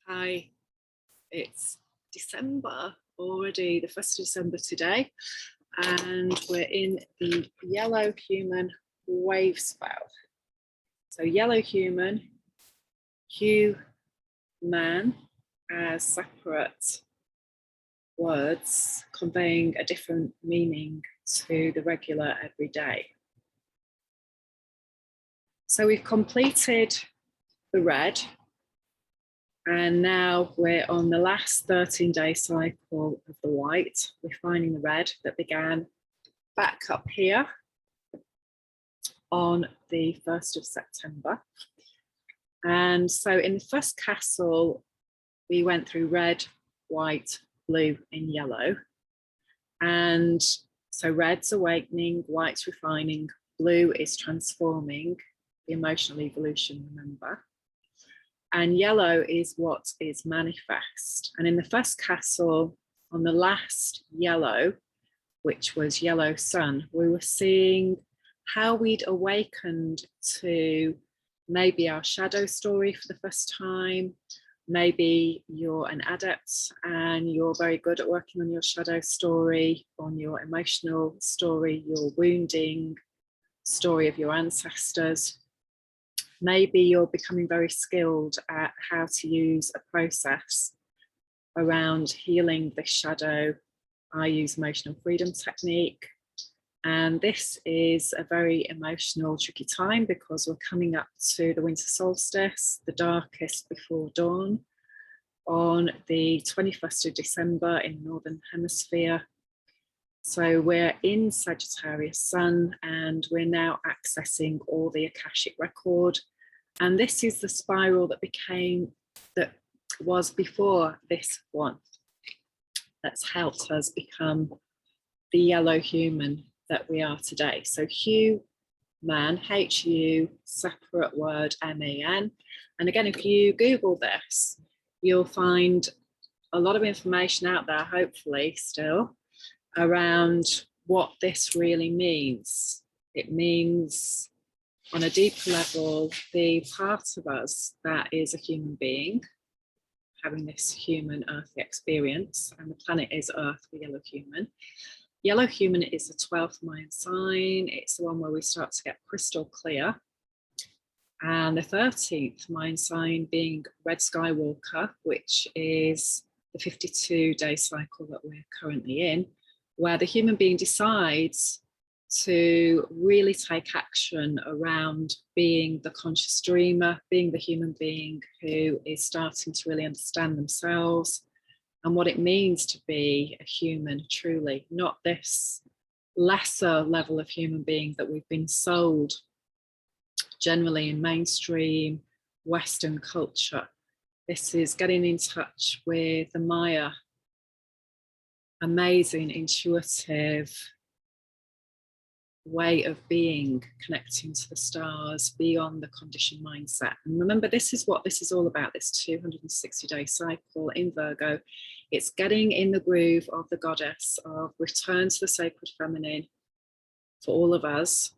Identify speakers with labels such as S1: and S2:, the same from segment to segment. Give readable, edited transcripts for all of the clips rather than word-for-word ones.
S1: Hi, it's December already, the 1st of December today, and we're in the yellow human Wavespell. So yellow human, hue, man as separate words conveying a different meaning to the regular everyday. So we've completed the red, and now we're on the last 13-day cycle of the white, refining the red that began back up here on the 1st of September. And so in the first castle, we went through red, white, blue, and yellow. And so red's awakening, white's refining, blue is transforming, the emotional evolution, remember. And yellow is what is manifest. And in the first castle, on the last yellow, which was yellow sun, we were seeing how we'd awakened to maybe our shadow story for the first time. Maybe you're an adept and you're very good at working on your shadow story, on your emotional story, your wounding story of your ancestors. Maybe you're becoming very skilled at how to use a process around healing this shadow. I use emotional freedom technique. And this is a very emotional, tricky time because we're coming up to the winter solstice, the darkest before dawn, on the 21st of December in the Northern Hemisphere. So we're in Sagittarius sun and we're now accessing all the Akashic Record. And this is the spiral that was before this one that's helped us become the yellow human that we are today. So hue, man, H-U, separate word, M-A-N. And again, if you Google this, you'll find a lot of information out there, hopefully still, around what this really means. It means, on a deeper level, the part of us that is a human being, having this human earthly experience, and the planet is Earth, the yellow human. Yellow human is the 12th Mayan sign. It's the one where we start to get crystal clear. And the 13th Mayan sign being Red Skywalker, which is the 52-day cycle that we're currently in, where the human being decides to really take action around being the conscious dreamer, being the human being who is starting to really understand themselves and what it means to be a human truly, not this lesser level of human being that we've been sold generally in mainstream Western culture. This is getting in touch with the Maya, amazing, intuitive way of being, connecting to the stars beyond the conditioned mindset. And remember, this is what this is all about, this 260-day cycle in Virgo. It's getting in the groove of the goddess, of return to the sacred feminine for all of us,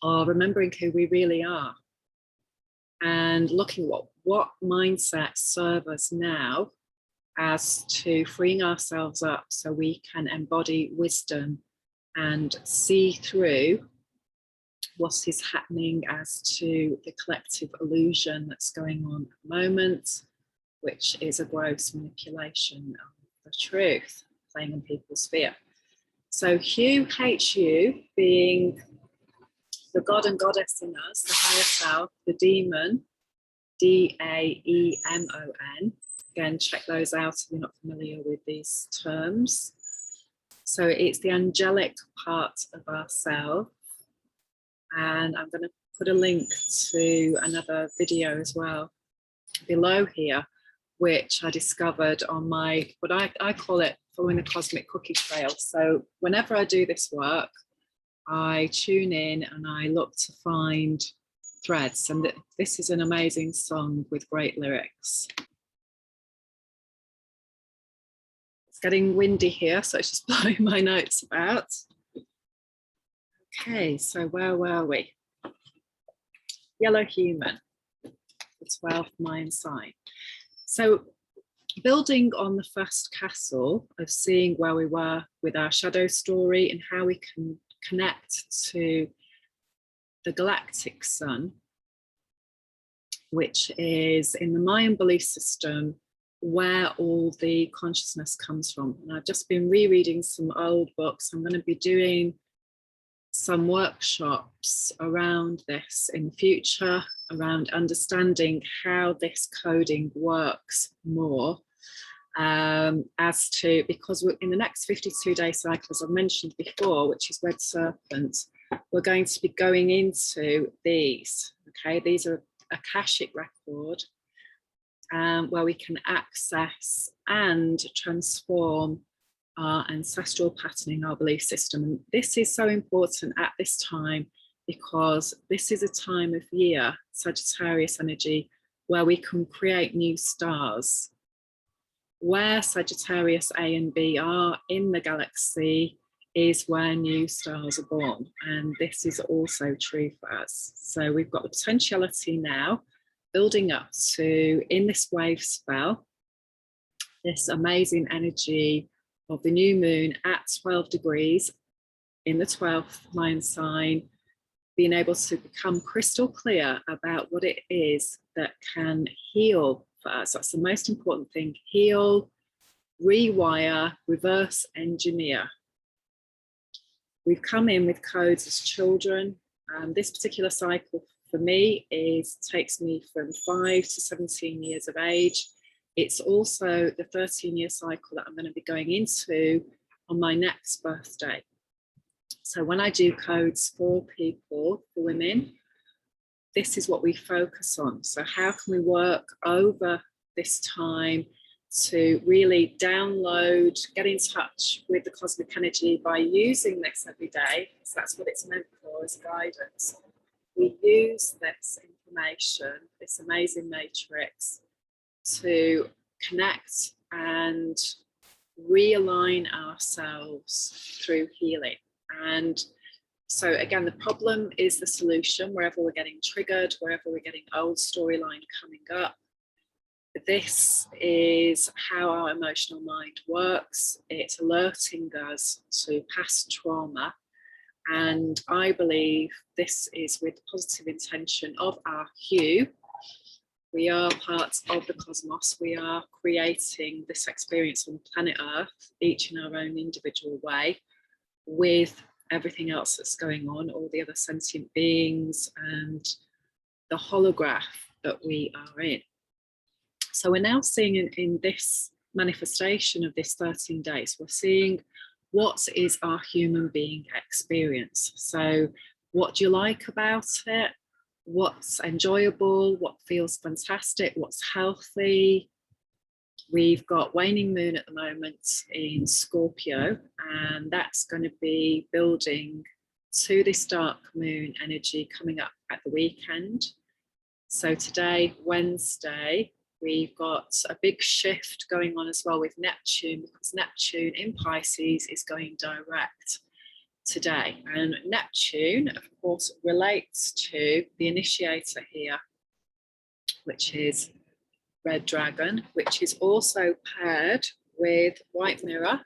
S1: of remembering who we really are and looking what mindsets serve us now as to freeing ourselves up so we can embody wisdom and see through what is happening as to the collective illusion that's going on at the moment, which is a gross manipulation of the truth playing in people's fear. So Hue, H-U, being the god and goddess in us, the higher self, the demon, D-A-E-M-O-N. Again, check those out if you're not familiar with these terms. So it's the angelic part of ourselves. And I'm going to put a link to another video as well below here, which I discovered on my, what I call it, following the cosmic cookie trail. So whenever I do this work, I tune in and I look to find threads. And this is an amazing song with great lyrics. Getting windy here, so it's just blowing my notes about. Okay, so where were we? Yellow human, the 12th Mayan sign. So building on the first castle of seeing where we were with our shadow story and how we can connect to the galactic sun, which is in the Mayan belief system where all the consciousness comes from. And I've just been rereading some old books. I'm going to be doing some workshops around this in the future, around understanding how this coding works more, as to, because we're in the next 52-day cycle, as I've mentioned before, which is Red Serpent, we're going to be going into these. Okay, these are Akashic Record, where we can access and transform our ancestral patterning, our belief system. And this is so important at this time because this is a time of year, Sagittarius energy, where we can create new stars. Where Sagittarius A and B are in the galaxy is where new stars are born. And this is also true for us. So we've got the potentiality now building up to, in this Wavespell, this amazing energy of the new moon at 12 degrees in the 12th Mayan sign, being able to become crystal clear about what it is that can heal for us. That's the most important thing. Heal, rewire, reverse engineer. We've come in with codes as children. This particular cycle for me takes me from 5 to 17 years of age. It's also the 13-year cycle that I'm going to be going into on my next birthday. So when I do codes for people, for women, this is what we focus on. So how can we work over this time to really download, get in touch with the cosmic energy by using this every day, because that's what it's meant for, as guidance. We use this information, this amazing matrix, to connect and realign ourselves through healing. And so again, the problem is the solution, wherever we're getting triggered, wherever we're getting old storyline coming up. This is how our emotional mind works. It's alerting us to past trauma. And I believe this is with the positive intention of our hue. We are part of the cosmos. We are creating this experience on planet Earth, each in our own individual way, with everything else that's going on, all the other sentient beings and the holograph that we are in. So we're now seeing in this manifestation of this 13 days, we're seeing what is our human being experience. So what do you like about it? What's enjoyable? What feels fantastic? What's healthy? We've got waning moon at the moment in Scorpio, and that's going to be building to this dark moon energy coming up at the weekend. So today, Wednesday, we've got a big shift going on as well with Neptune, because Neptune in Pisces is going direct today. And Neptune, of course, relates to the initiator here, which is Red Dragon, which is also paired with White Mirror,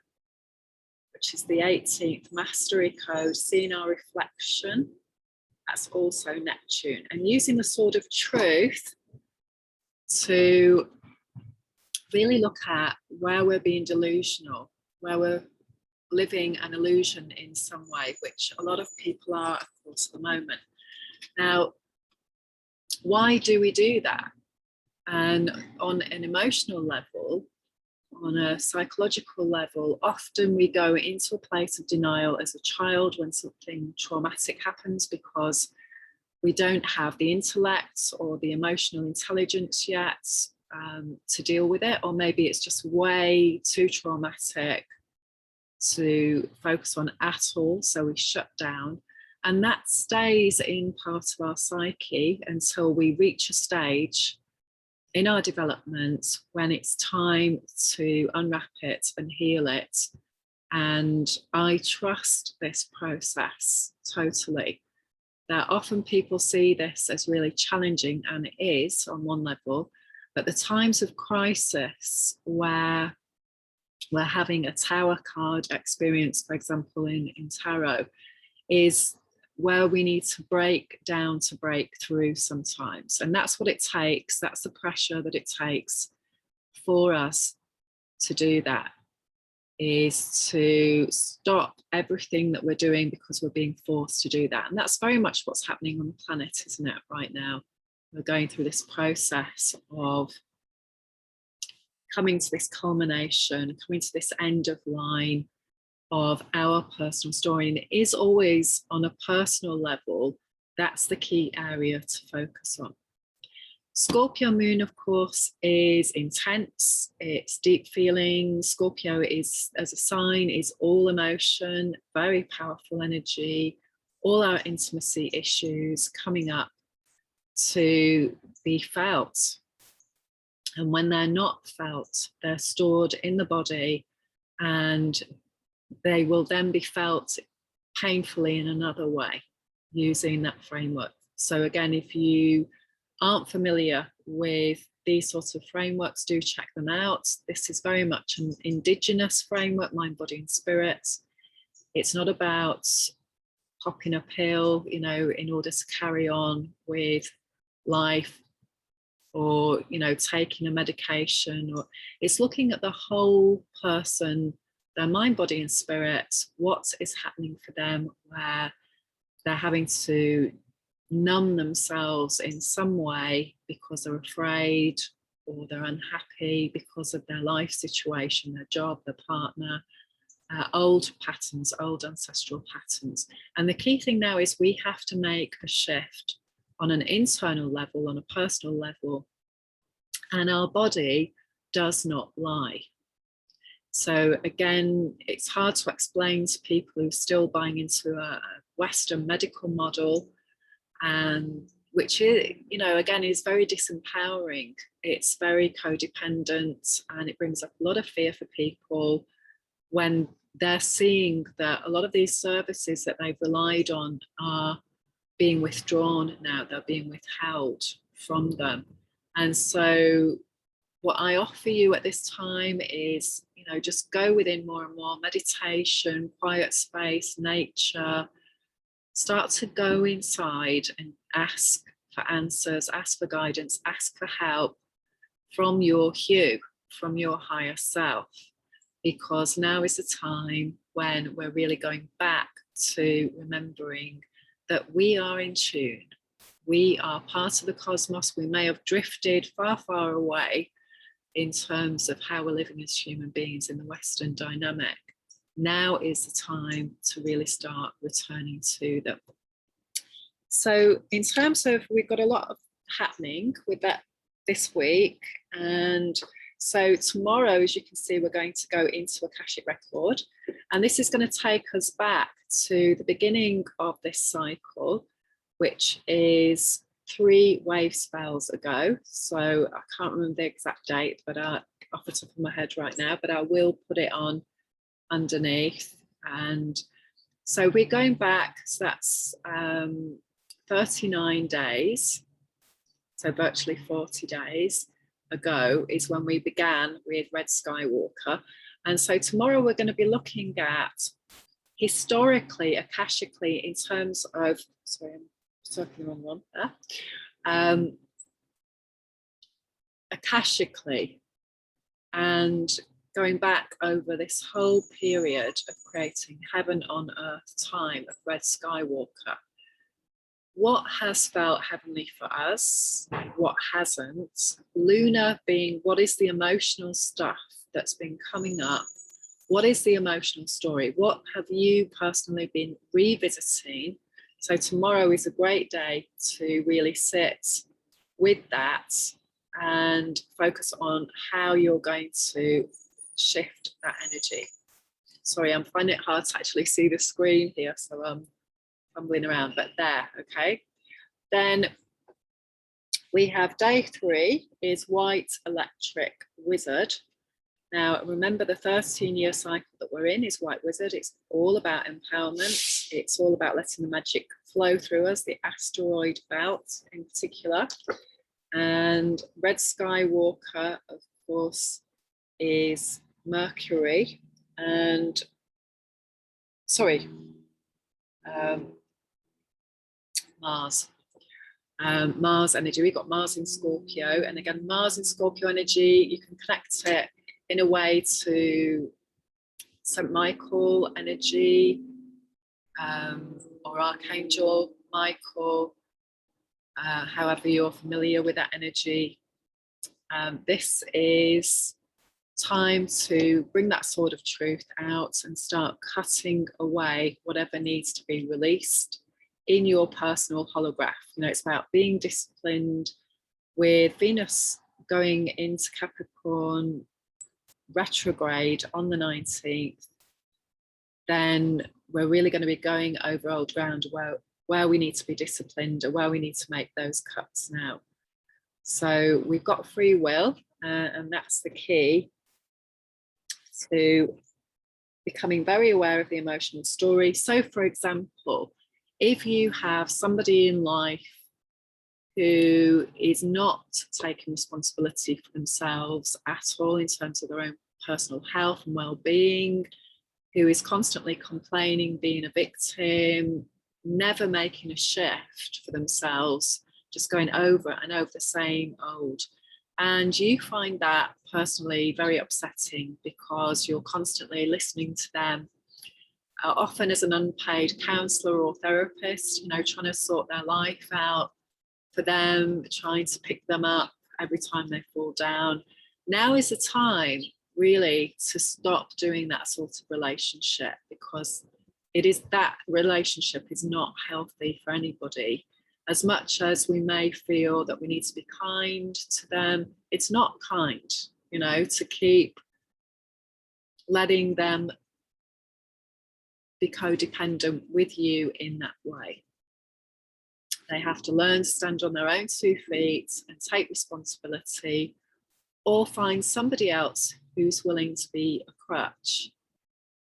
S1: which is the 18th Mastery Code, seeing our reflection. That's also Neptune. And using the Sword of Truth to really look at where we're being delusional, where we're living an illusion in some way, which a lot of people are, of course, at the moment. Now, why do we do that? And on an emotional level, on a psychological level, often we go into a place of denial as a child when something traumatic happens because we don't have the intellect or the emotional intelligence yet to deal with it, or maybe it's just way too traumatic to focus on at all, so we shut down. And that stays in part of our psyche until we reach a stage in our development when it's time to unwrap it and heal it. And I trust this process totally. That often people see this as really challenging, and it is on one level, But the times of crisis where we're having a tower card experience, for example, in tarot, is where we need to break down to break through sometimes. And that's what it takes. That's the pressure that it takes for us to do that, is to stop everything that we're doing because we're being forced to do that. And that's very much what's happening on the planet, isn't it, right now? We're going through this process of coming to this culmination, coming to this end of line of our personal story. And it is always on a personal level. That's the key area to focus on. Scorpio moon, of course, is intense. It's deep feelings. Scorpio is, as a sign, is all emotion, very powerful energy, all our intimacy issues coming up to be felt. And when they're not felt, they're stored in the body, and they will then be felt painfully in another way using that framework. So again, if you aren't familiar with these sorts of frameworks, do check them out. This is very much an indigenous framework, mind, body, and spirit. It's not about popping a pill, you know, in order to carry on with life, or, you know, taking a medication. Or it's looking at the whole person, their mind, body, and spirit, what is happening for them, where they're having to numb themselves in some way because they're afraid, or they're unhappy because of their life situation, their job, their partner, old patterns, old ancestral patterns. And the key thing now is we have to make a shift on an internal level, on a personal level, and our body does not lie. So again, it's hard to explain to people who are still buying into a Western medical model, which is, you know, again, is very disempowering. It's very codependent, and it brings up a lot of fear for people when they're seeing that a lot of these services that they've relied on are being withdrawn now. They're being withheld from them. And so what I offer you at this time is, you know, just go within more and more. Meditation, quiet space, nature. Start to go inside and ask for answers, ask for guidance, ask for help from your hue, from your higher self, because now is the time when we're really going back to remembering that we are in tune. We are part of the cosmos. We may have drifted far, far away in terms of how we're living as human beings in the Western dynamic. Now is the time to really start returning to them. So in terms of, we've got a lot of happening with that this week. And so tomorrow, as you can see, we're going to go into Akashic Record. And this is going to take us back to the beginning of this cycle, which is 3 wave spells ago. So I can't remember the exact date, but off the top of my head right now, but I will put it on underneath. And so we're going back, so that's 39 days, so virtually 40 days ago is when we began with Red Skywalker. And so tomorrow we're going to be looking at historically, akashically, in terms of, sorry, I'm circling the wrong one there, akashically, and going back over this whole period of creating heaven on earth time of Red Skywalker. What has felt heavenly for us? What hasn't? Lunar being, what is the emotional stuff that's been coming up? What is the emotional story? What have you personally been revisiting? So tomorrow is a great day to really sit with that and focus on how you're going to shift that energy. Sorry, I'm finding it hard to actually see the screen here, so I'm fumbling around, but there, okay. Then we have day 3 is White Electric Wizard. Now, remember the 13-year cycle that we're in is White Wizard. It's all about empowerment. It's all about letting the magic flow through us, the asteroid belt in particular. And Red Skywalker, of course, is Mercury and, sorry, Mars. Mars energy. We've got Mars in Scorpio, and again, Mars in Scorpio energy, you can connect it in a way to St. Michael energy, or Archangel Michael, however you're familiar with that energy. This is time to bring that sword of truth out and start cutting away whatever needs to be released in your personal holograph. You know, it's about being disciplined. With Venus going into Capricorn retrograde on the 19th, then we're really going to be going over old ground where we need to be disciplined and where we need to make those cuts now. So we've got free will, and that's the key to becoming very aware of the emotional story. So, for example, if you have somebody in life who is not taking responsibility for themselves at all in terms of their own personal health and well-being, who is constantly complaining, being a victim, never making a shift for themselves, just going over and over the same old. And you find that personally very upsetting because you're constantly listening to them, often as an unpaid counsellor or therapist, you know, trying to sort their life out for them, trying to pick them up every time they fall down. Now is the time really to stop doing that sort of relationship, because it is that relationship is not healthy for anybody. As much as we may feel that we need to be kind to them, it's not kind, you know, to keep letting them be codependent with you in that way. They have to learn to stand on their own 2 feet and take responsibility, or find somebody else who's willing to be a crutch.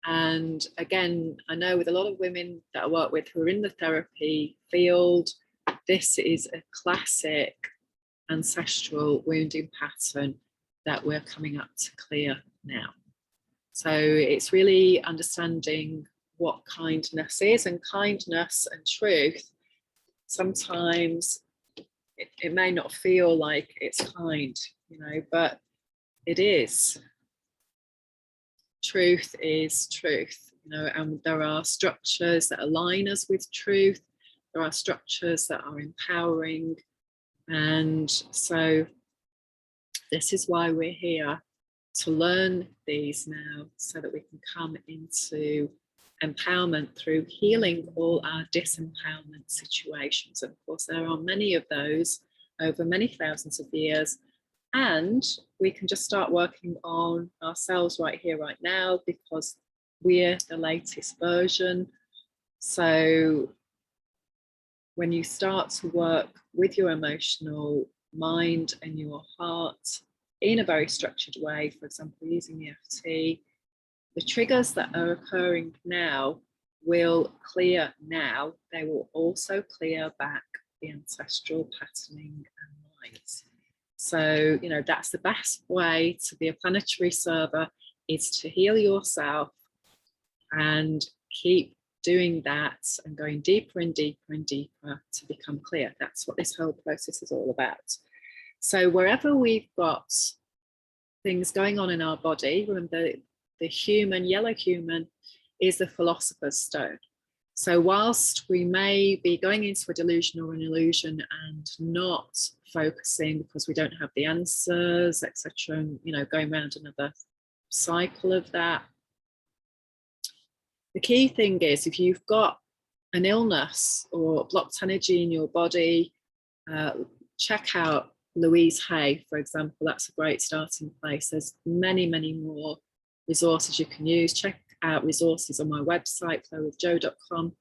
S1: And again, I know with a lot of women that I work with who are in the therapy field, this is a classic ancestral wounding pattern that we're coming up to clear now. So it's really understanding what kindness is, and kindness and truth. Sometimes it may not feel like it's kind, you know, but it is. Truth is truth, you know, and there are structures that align us with truth. There are structures that are empowering. And so this is why we're here, to learn these now so that we can come into empowerment through healing all our disempowerment situations. Of course, there are many of those over many thousands of years, and we can just start working on ourselves right here, right now, because we're the latest version. So when you start to work with your emotional mind and your heart in a very structured way, for example, using EFT, the triggers that are occurring now will clear now. They will also clear back the ancestral patterning and lines. So, you know, that's the best way to be a planetary server, is to heal yourself and keep doing that and going deeper and deeper and deeper to become clear. That's what this whole process is all about. So wherever we've got things going on in our body, remember the human, yellow human, is the philosopher's stone. So whilst we may be going into a delusion or an illusion and not focusing because we don't have the answers, etc., and, you know, going around another cycle of that, the key thing is, if you've got an illness or blocked energy in your body, check out Louise Hay, for example. That's a great starting place. There's many, many more resources you can use. Check out resources on my website, flowwithjo.com.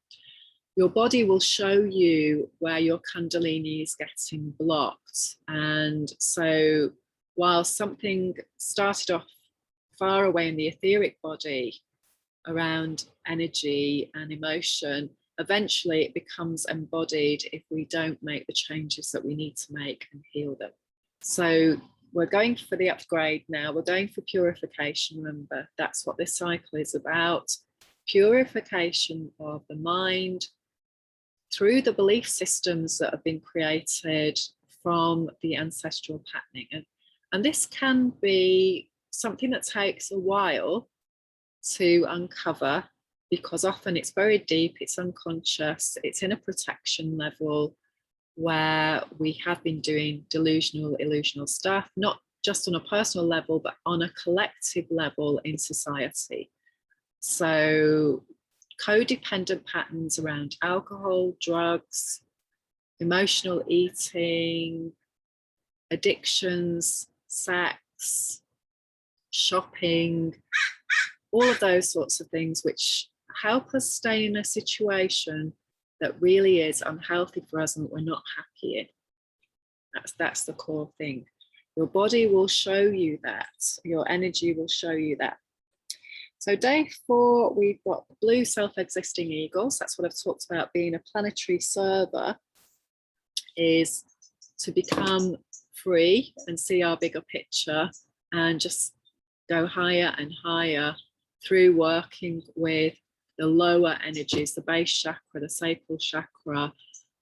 S1: Your body will show you where your kundalini is getting blocked. And so while something started off far away in the etheric body around energy and emotion, eventually it becomes embodied if we don't make the changes that we need to make and heal them. So we're going for the upgrade now. We're going for purification. Remember, that's what this cycle is about. Purification of the mind through the belief systems that have been created from the ancestral patterning. And this can be something that takes a while to uncover, because often it's very deep, it's unconscious, it's in a protection level where we have been doing delusional, illusional stuff, not just on a personal level, but on a collective level in society. So codependent patterns around alcohol, drugs, emotional eating, addictions, sex, shopping, all of those sorts of things which help us stay in a situation that really is unhealthy for us and that we're not happy in. That's the core thing. Your body will show you that. Your energy will show you that. So day 4, we've got blue self-existing eagles. That's what I've talked about, being a planetary server, is to become free and see our bigger picture and just go higher and higher through working with the lower energies, the base chakra, the sacral chakra,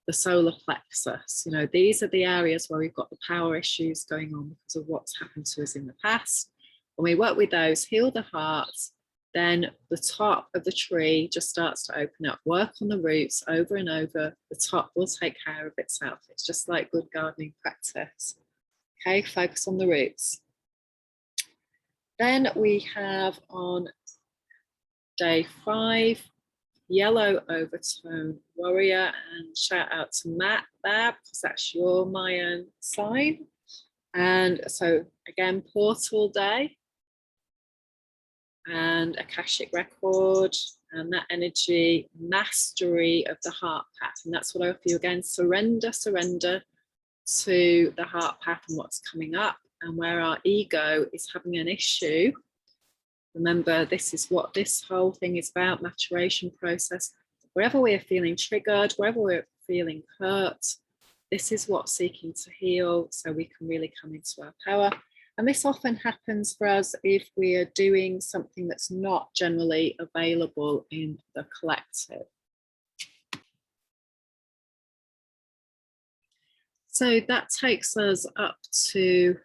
S1: the solar plexus. You know, these are the areas where we've got the power issues going on because of what's happened to us in the past. When we work with those, heal the heart, then the top of the tree just starts to open up. Work on the roots over and over. The top will take care of itself. It's just like good gardening practice. Okay, focus on the roots. Then we have on day 5, yellow overtone warrior, and shout out to Matt there because that's your Mayan sign. And so again, portal day and Akashic Record, and that energy, mastery of the heart path. And that's what I offer you again. Surrender to the heart path and what's coming up, and where our ego is having an issue. Remember, this is what this whole thing is about, maturation process. Wherever we're feeling triggered, wherever we're feeling hurt, this is what's seeking to heal so we can really come into our power. And this often happens for us if we are doing something that's not generally available in the collective. So that takes us up to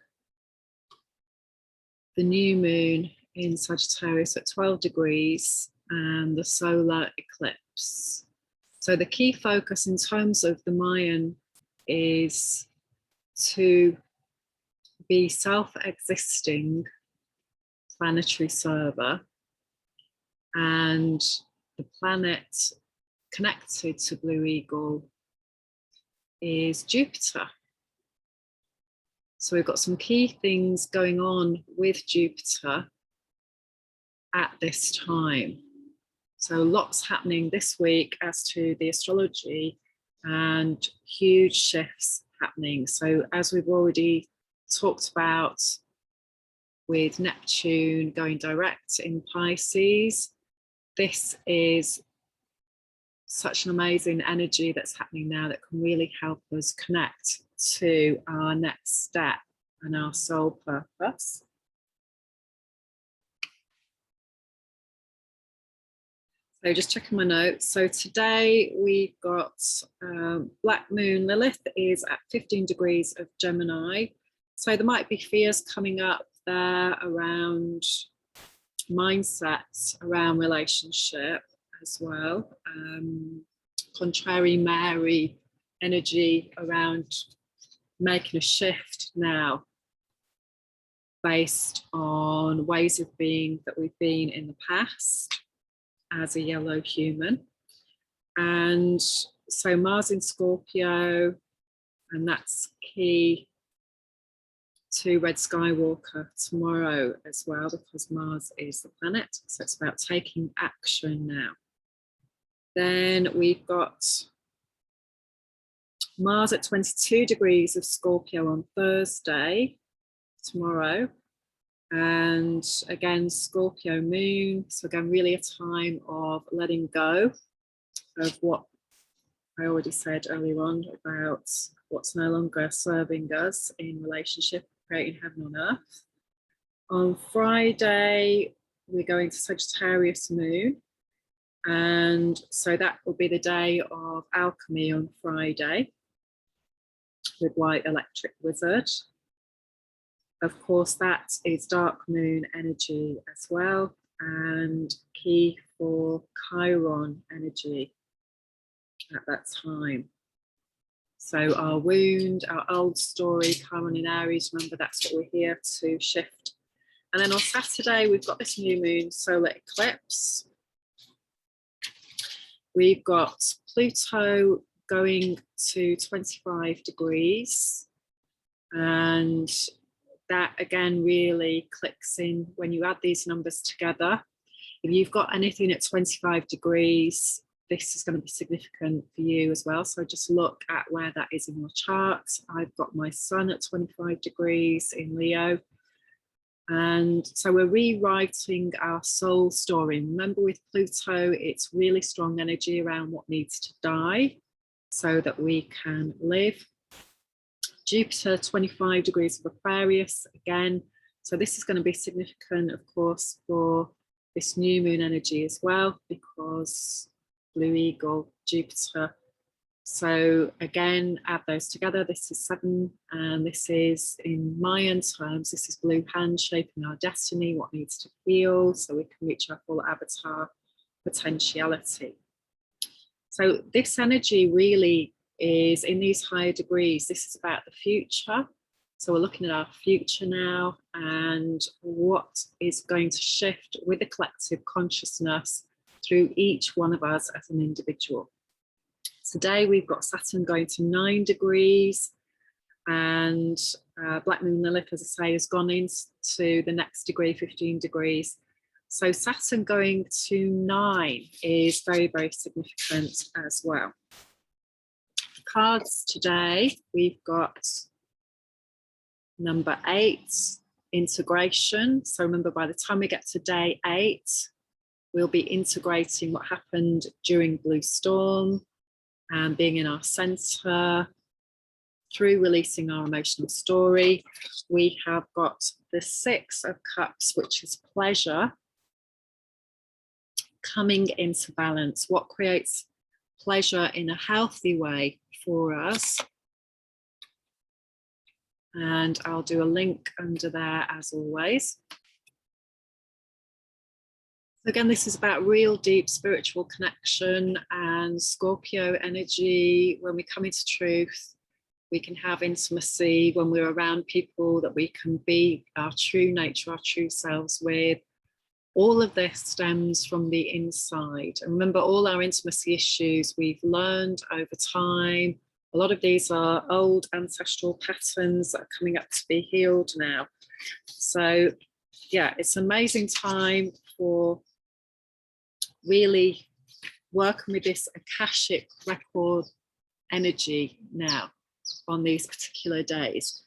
S1: the new moon in Sagittarius at 12 degrees and the solar eclipse. So the key focus in terms of the Mayan is to be self-existing planetary server, and the planet connected to Blue Eagle is Jupiter. So we've got some key things going on with Jupiter at this time. So lots happening this week as to the astrology, and huge shifts happening. So as we've already talked about with Neptune going direct in Pisces, this is such an amazing energy that's happening now that can really help us connect to our next step and our soul purpose. So just checking my notes. So today we've got Black Moon Lilith is at 15 degrees of Gemini. So there might be fears coming up there around mindsets, around relationship as well. Contrary Mary energy around making a shift now based on ways of being that we've been in the past as a yellow human. And so Mars in Scorpio, and that's key to Red Skywalker tomorrow as well, because Mars is the planet. So it's about taking action now. Then we've got Mars at 22 degrees of Scorpio on Thursday, tomorrow. And again, Scorpio moon. So again, really a time of letting go of what I already said earlier on about what's no longer serving us in relationship, creating heaven on earth. On Friday, we're going to Sagittarius moon. And so that will be the day of alchemy on Friday with White Electric Wizard. Of course, that is dark moon energy as well, and key for Chiron energy at that time. So our wound, our old story, Chiron in Aries, remember that's what we're here to shift. And then on Saturday, we've got this new moon solar eclipse. We've got Pluto going to 25 degrees. And that again really clicks in when you add these numbers together. If you've got anything at 25 degrees, this is going to be significant for you as well. So just look at where that is in your chart. I've got my sun at 25 degrees in Leo. And so we're rewriting our soul story. Remember with Pluto, it's really strong energy around what needs to die so that we can live. Jupiter, 25 degrees of Aquarius again. So this is going to be significant, of course, for this new moon energy as well, because Blue Eagle, Jupiter. So again, add those together. This is 7, and this is in Mayan terms, this is blue hand shaping our destiny, what needs to heal so we can reach our full avatar potentiality. So this energy really is in these higher degrees. This is about the future. So we're looking at our future now and what is going to shift with the collective consciousness through each one of us as an individual. Today we've got Saturn going to 9 degrees, and Black Moon Lilith, as I say, has gone into the next degree, 15 degrees. So Saturn going to 9 is very, very significant as well. Cards today, we've got number 8, integration. So remember, by the time we get to day 8, we'll be integrating what happened during Blue Storm and being in our center through releasing our emotional story. We have got the 6 of Cups, which is pleasure, coming into balance. What creates pleasure in a healthy way for us? And I'll do a link under there as always. Again, this is about real deep spiritual connection and Scorpio energy. When we come into truth, we can have intimacy when we're around people that we can be our true nature, our true selves with. All of this stems from the inside. And remember, all our intimacy issues we've learned over time. A lot of these are old ancestral patterns that are coming up to be healed now. So yeah, it's an amazing time for really working with this Akashic Record energy now on these particular days.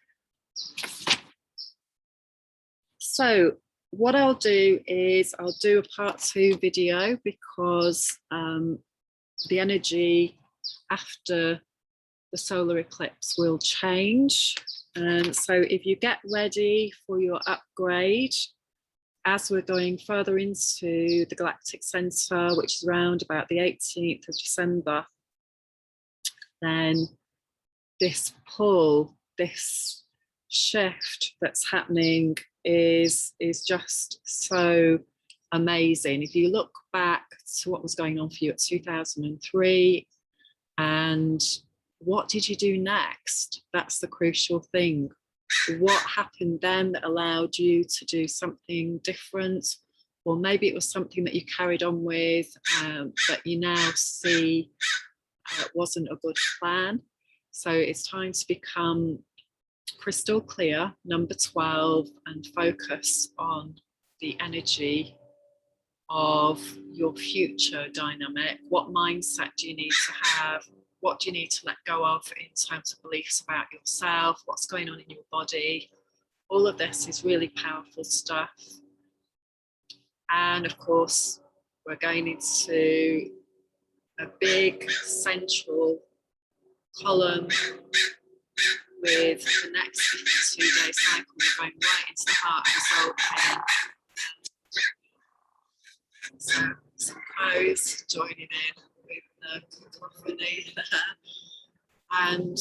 S1: So what I'll do is I'll do a part 2 video because the energy after the solar eclipse will change. And so if you get ready for your upgrade, as we're going further into the galactic center, which is around about the 18th of December, then this pull, this shift that's happening is just so amazing. If you look back to what was going on for you at 2003 and what did you do next? That's the crucial thing. What happened then that allowed you to do something different? Or maybe it was something that you carried on with that you now see wasn't a good plan. So it's time to become crystal clear, number 12, and focus on the energy of your future dynamic. What mindset do you need to have? What do you need to let go of in terms of beliefs about yourself? What's going on in your body? All of this is really powerful stuff. And of course, we're going into a big central column with the next 52-day cycle, we're going right into the heart of the soul. So some crows joining in with the cacophony there. And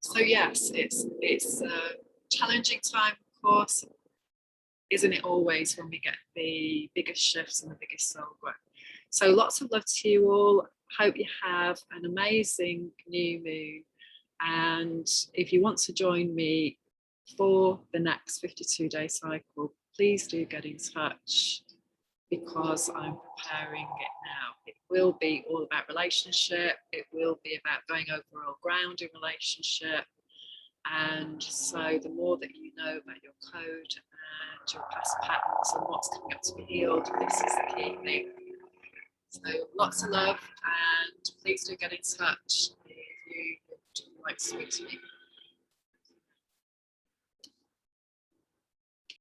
S1: so yes, it's a challenging time, of course, isn't it always, when we get the biggest shifts and the biggest soul growth. So lots of love to you all. Hope you have an amazing new moon. And if you want to join me for the next 52-day cycle, please do get in touch, because I'm preparing it now. It will be all about relationship. It will be about going over old ground in relationship. And so the more that you know about your code and your past patterns and what's coming up to be healed, this is the key thing. So lots of love, and please do get in touch if you would like to speak to me.